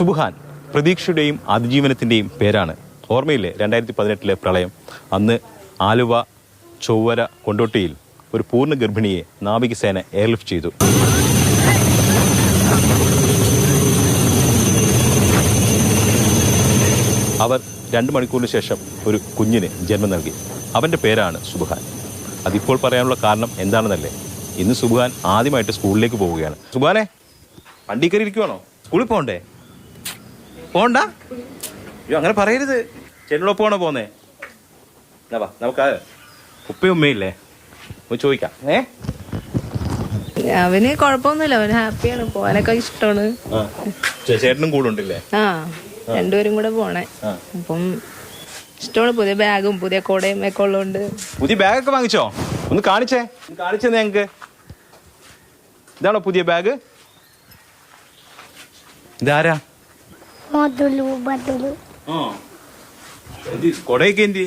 സുബ്ഹാൻ പ്രതീക്ഷയുടെയും അതിജീവനത്തിൻ്റെയും പേരാണ്. ഓർമ്മയില്ലേ 2018 പ്രളയം? അന്ന് ആലുവ, ചൊവ്വര, കൊണ്ടോട്ടിയിൽ ഒരു പൂർണ്ണ ഗർഭിണിയെ നാവികസേന എയർലിഫ്റ്റ് ചെയ്തു. അവർ 2 മണിക്കൂറിന് ശേഷം ഒരു കുഞ്ഞിന് ജന്മം നൽകി. അവൻ്റെ പേരാണ് സുബ്ഹാൻ. അതിപ്പോൾ പറയാനുള്ള കാരണം എന്താണെന്നല്ലേ? ഇന്ന് സുബ്ഹാൻ ആദ്യമായിട്ട് സ്കൂളിലേക്ക് പോവുകയാണ്. സുബ്ഹാനെ, വണ്ടി കയറി ഇരിക്കുവാണോ? സ്കൂളിൽ പോകണ്ടേ? പോകണ്ട? അയ്യോ, അങ്ങനെ പറയരുത്. ചേട്ടനോടൊപ്പമാണോ പോന്നേ? വാ, നമുക്ക് ഉപ്പയും ഉമ്മയില്ലേ ഒന്ന് ചോദിക്കാം. അവന് കുഴപ്പമൊന്നുമില്ല, അവന് ഹാപ്പിയാണ്, പോകാനൊക്കെ ഇഷ്ടമാണ്. ചേട്ടനും കൂടെ ഉണ്ടല്ലേ? ആ, രണ്ടുപേരും കൂടെ പോണേ. അപ്പം ഇഷ്ടമാണ്. പുതിയ ബാഗും പുതിയ കൊടയും ഒക്കെ ഉള്ളതുകൊണ്ട്. പുതിയ ബാഗൊക്കെ വാങ്ങിച്ചോ? ഒന്ന് കാണിച്ചേ ഞങ്ങക്ക്. ഇതാണോ പുതിയ ബാഗ്? ഇതാരാ? കൊടയൊക്കെ എന്തി?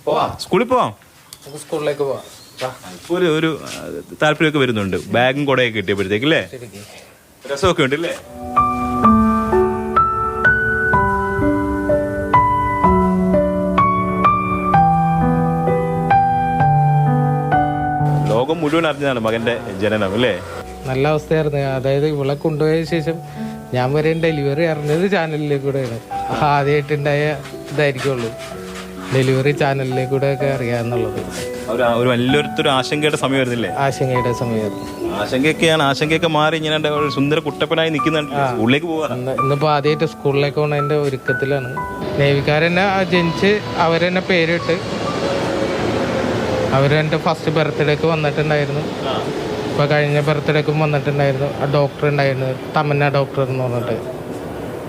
പോവാ, സ്കൂളിൽ പോവാം. സ്കൂളിലേക്ക് പോവാം. ഒരു താല്പര്യമൊക്കെ വരുന്നുണ്ട്. ബാഗും കൊടയൊക്കെ കിട്ടിയപ്പോഴത്തേക്കല്ലേ? രസമൊക്കെ ഉണ്ട് അല്ലേ? ലോകം മുഴുവൻ അറിഞ്ഞതാണ് മകന്റെ ജനനം അല്ലേ? നല്ല അവസ്ഥയായിരുന്നു. അതായത് ഇവളെ കൊണ്ടുപോയ ശേഷം ഞാൻ വരെ ഡെലിവറി അറിഞ്ഞത് ചാനലിലേക്കൂടെയാണ്. ആദ്യമായിട്ടുണ്ടായ ഇതായിരിക്കുള്ളൂ, ഡെലിവറി ചാനലിലേക്കൂടെ ഒക്കെ അറിയാന്നുള്ളത്. ഒരു വലിയൊരു ആശങ്കയുടെ സമയമായിരുന്നില്ലേ? ആശങ്കയുടെ സമയമായിരുന്നു. ആശങ്കയൊക്കെ മാറി ഇങ്ങനെ ഒരു സുന്ദര കുട്ടപ്പനായി നിൽക്കുന്നുണ്ട്. സ്കൂളിലേക്ക് പോവാ. ഇന്നിപ്പോ ആദ്യമായിട്ട് സ്കൂളിലേക്ക് പോണതിന്റെ ഒരുക്കത്തിലാണ്. നേവിക്കാരെന്നെ ജനിച്ച് അവരെന്നെ പേരിട്ട് അവരെന്റെ ഫസ്റ്റ് ബർത്ത്ഡേക്ക് വന്നിട്ടുണ്ടായിരുന്നു. ഇപ്പൊ കഴിഞ്ഞ ബർത്ത്ഡേക്കും വന്നിട്ടുണ്ടായിരുന്നു. ആ ഡോക്ടർ ഉണ്ടായിരുന്നു, തമന്ന ഡോക്ടർ എന്ന് പറഞ്ഞിട്ട്.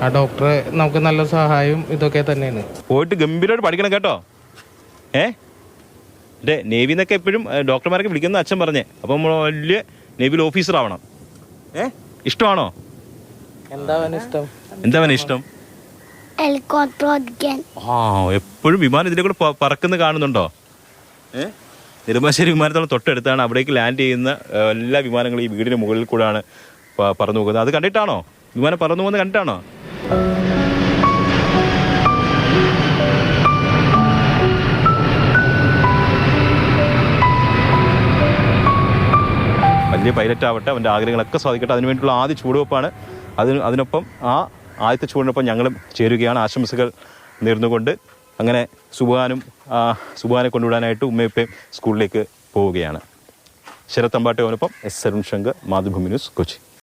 ആ ഡോക്ടർ നമുക്ക് നല്ല സഹായം ഇതൊക്കെ തന്നെയാണ്. പോയിട്ട് ഗംഭീരമായിട്ട് പഠിക്കണം കേട്ടോ. നേവിന്നൊക്കെ എപ്പോഴും ഡോക്ടർമാരൊക്കെ വിളിക്കുന്ന അച്ഛൻ പറഞ്ഞേ. അപ്പൊ നമ്മൾ വലിയ നേവിയിൽ ഓഫീസർ ആവണം. ഇഷ്ടമാണോ? എന്താ ഇഷ്ടം? എപ്പോഴും വിമാനം ഇതിലെ കൂടെ പറക്കുന്ന കാണുന്നുണ്ടോ? നെടുമ്പാശ്ശേരി വിമാനത്തോളം തൊട്ടടുത്താണ്. അവിടേക്ക് ലാൻഡ് ചെയ്യുന്ന എല്ലാ വിമാനങ്ങളും ഈ വീടിന് മുകളിൽ കൂടെയാണ് പറന്നു പോകുന്നത്. അത് കണ്ടിട്ടാണോ? വിമാനം പറന്നു പോകുന്നത് കണ്ടിട്ടാണോ? വലിയ പൈലറ്റ് ആവട്ടെ, അവൻ്റെ ആഗ്രഹങ്ങളൊക്കെ സാധിക്കട്ടെ. അതിനുവേണ്ടിയുള്ള ആദ്യ ചുവടുവെപ്പാണ്. അതിനൊപ്പം ആ ആദ്യത്തെ ചുവടിനൊപ്പം ഞങ്ങളും ചേരുകയാണ്. ആശംസകൾ നേർന്നുകൊണ്ട് അങ്ങനെ സുബ്ഹാനെ കൊണ്ടുവിടാനായിട്ട് ഉമ്മയപ്പയും സ്കൂളിലേക്ക് പോവുകയാണ്. ശരത് അമ്പാട്ടയോടൊപ്പം എസ് അരുൺ ശങ്കർ, മാതൃഭൂമി ന്യൂസ്, കൊച്ചി.